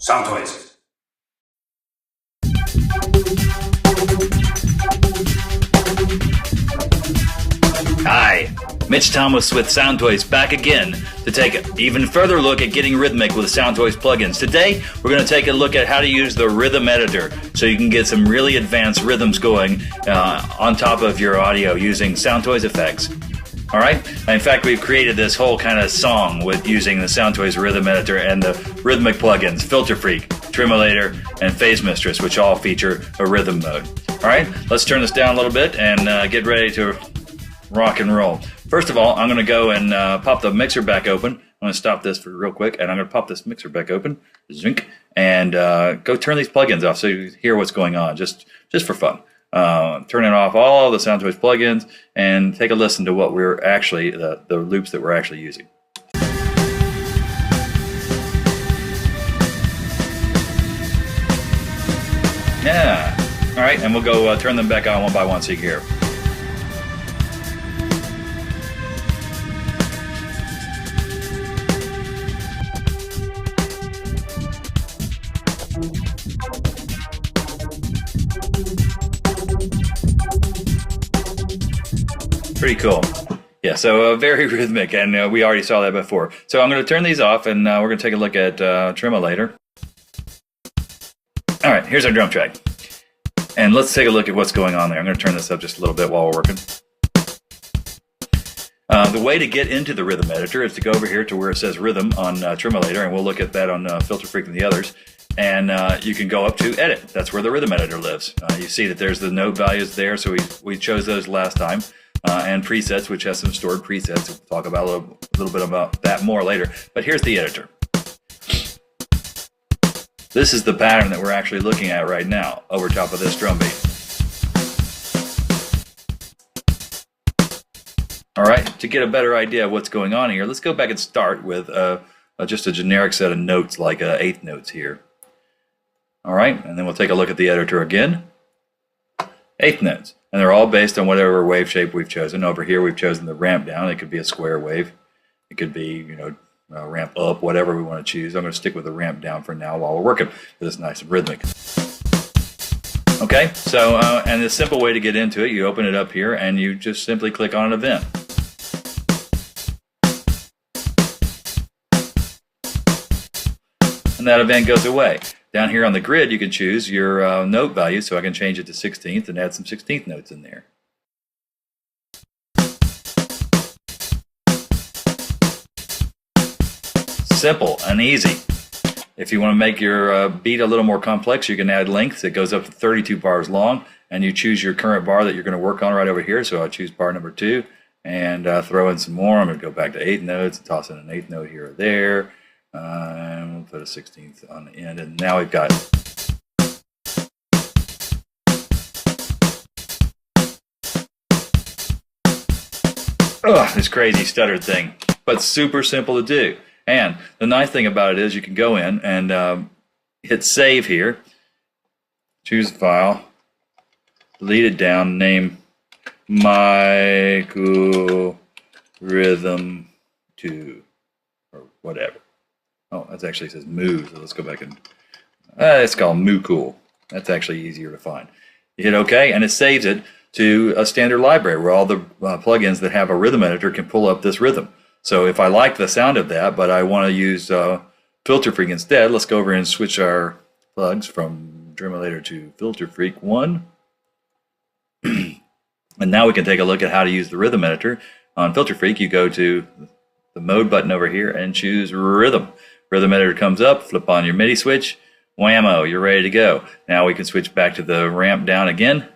SoundToys. Hi, Mitch Thomas with SoundToys back again to take an even further look at getting rhythmic with SoundToys plugins. Today, we're going to take a look at how to use the rhythm editor so you can get some really advanced rhythms going on top of your audio using SoundToys effects. All right. In fact, we've created this whole kind of song with using the SoundToys rhythm editor and the Rhythmic plugins, FIlterFreak, Tremolator, and PhaseMistress, which all feature a rhythm mode. All right, let's turn this down a little bit and get ready to rock and roll. First of all, I'm going to go and pop the mixer back open. I'm going to stop this for real quick, and I'm going to pop this mixer back open, zink, and go turn these plugins off so you hear what's going on, just for fun. Turning off all the SoundToys plugins and take a listen to what we're actually, the loops that we're actually using. Yeah. All right, and we'll go turn them back on one by one so you can hear. Pretty cool. Yeah, so very rhythmic, and we already saw that before. So I'm going to turn these off, and we're going to take a look at Tremolator. All right, here's our drum track. And let's take a look at what's going on there. I'm going to turn this up just a little bit while we're working. The way to get into the rhythm editor is to go over here to where it says rhythm on Tremolator, and we'll look at that on FIlterFreak and the others. And you can go up to edit. That's where the rhythm editor lives. You see that there's the note values there, so we chose those last time. And presets, which has some stored presets. We'll talk about a little bit about that more later. But here's the editor. This is the pattern that we're actually looking at right now over top of this drum beat. All right, to get a better idea of what's going on here, let's go back and start with just a generic set of notes like eighth notes here. All right, and then we'll take a look at the editor again. Eighth notes. And they're all based on whatever wave shape we've chosen. Over here we've chosen the ramp down. It could be a square wave. It could be, ramp up, whatever we want to choose. I'm going to stick with the ramp down for now while we're working because it's nice and rhythmic. Okay, so, and the simple way to get into it, you open it up here and you just simply click on an event. And that event goes away. Down here on the grid, you can choose your note value, so I can change it to 16th and add some 16th notes in there. Simple and easy. If you want to make your beat a little more complex, you can add length. It goes up to 32 bars long, and you choose your current bar that you're going to work on right over here. So I'll choose bar number 2 and throw in some more. I'm going to go back to 8 notes and toss in an 8th note here or there. And we'll put a 16th on the end, and now we've got this crazy stuttered thing, but super simple to do. And the nice thing about it is you can go in and hit save here, choose a file, delete it down, name Michael Rhythm 2 or whatever. Oh, that actually says Moo, so let's go back and it's called Moo Cool. That's actually easier to find. You hit OK, and it saves it to a standard library where all the plugins that have a rhythm editor can pull up this rhythm. So if I like the sound of that, but I want to use FIlterFreak instead, let's go over and switch our plugs from Tremolator to FIlterFreak 1. And now we can take a look at how to use the rhythm editor. On FIlterFreak, you go to the mode button over here and choose rhythm. Rhythm editor comes up, flip on your MIDI switch, whammo, you're ready to go. Now we can switch back to the ramp down again.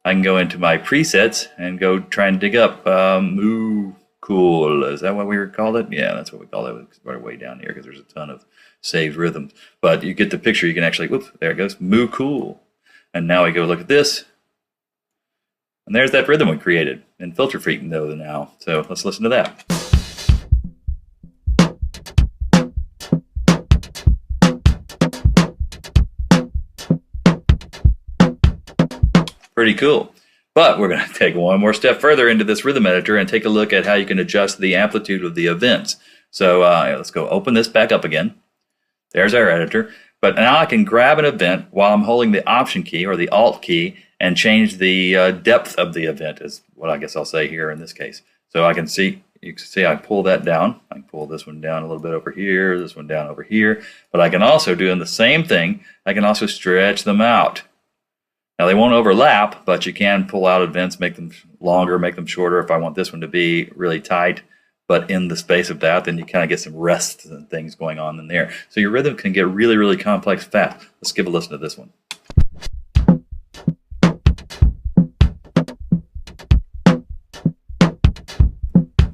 I can go into my presets and go try and dig up Moo Cool. Is that what we called it? Yeah, that's what we call it. It's right way down here because there's a ton of saved rhythms. But you get the picture. You can actually, whoops, there it goes, Moo Cool. And now we go look at this. And there's that rhythm we created in FIlterFreak now. So let's listen to that. Pretty cool. But we're going to take one more step further into this rhythm editor and take a look at how you can adjust the amplitude of the events. So let's go open this back up again. There's our editor. But now I can grab an event while I'm holding the Option key or the Alt key and change the depth of the event is what I guess I'll say here in this case. So I can see, you can see I pull that down. I can pull this one down a little bit over here, this one down over here. But I can also do the same thing. I can also stretch them out. Now they won't overlap, but you can pull out events, make them longer, make them shorter if I want this one to be really tight. But in the space of that, then you kind of get some rests and things going on in there. So your rhythm can get really, really complex fast. Let's give a listen to this one.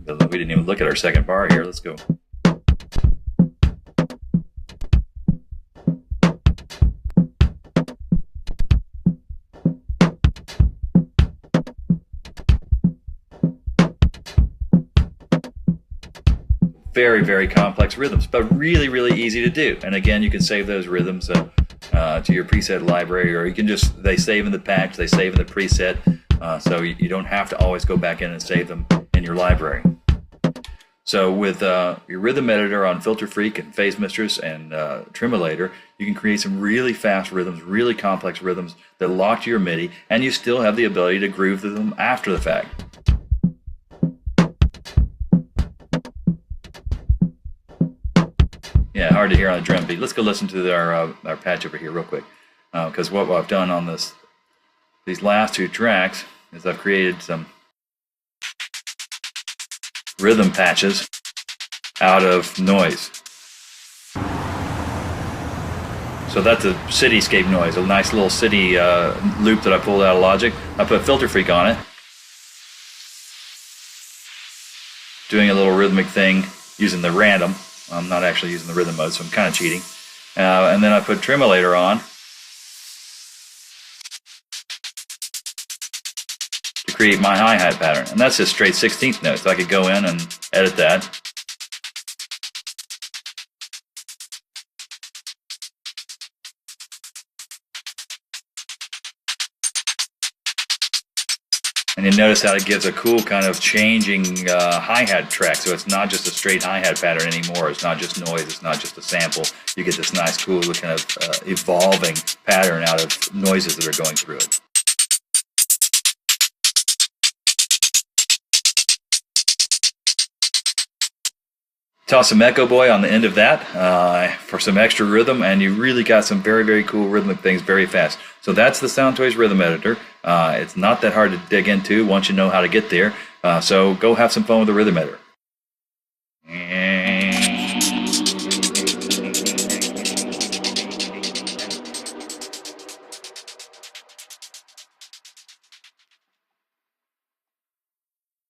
We didn't even look at our second bar here. Let's go. Very, very complex rhythms, but really, really easy to do. And again, you can save those rhythms to your preset library, or you can just, they save in the patch, they save in the preset, so you don't have to always go back in and save them in your library. So with your rhythm editor on FIlterFreak and PhaseMistress and Tremolator, you can create some really fast rhythms, really complex rhythms that lock to your MIDI, and you still have the ability to groove them after the fact. Yeah, hard to hear on a drum beat. Let's go listen to our patch over here real quick, because what I've done on these last two tracks is I've created some rhythm patches out of noise. So that's a cityscape noise, a nice little city loop that I pulled out of Logic. I put FIlterFreak on it, doing a little rhythmic thing using the random. I'm not actually using the rhythm mode, so I'm kind of cheating. And then I put Tremolator on to create my hi-hat pattern. And that's just straight 16th notes. So I could go in and edit that. And you notice how it gives a cool kind of changing hi-hat track. So it's not just a straight hi-hat pattern anymore. It's not just noise. It's not just a sample. You get this nice, cool kind of evolving pattern out of noises that are going through it. Toss some Echo Boy on the end of that for some extra rhythm, and you really got some very, very cool rhythmic things very fast. So that's the SoundToys Rhythm Editor. It's not that hard to dig into once you know how to get there. So go have some fun with the Rhythm Editor.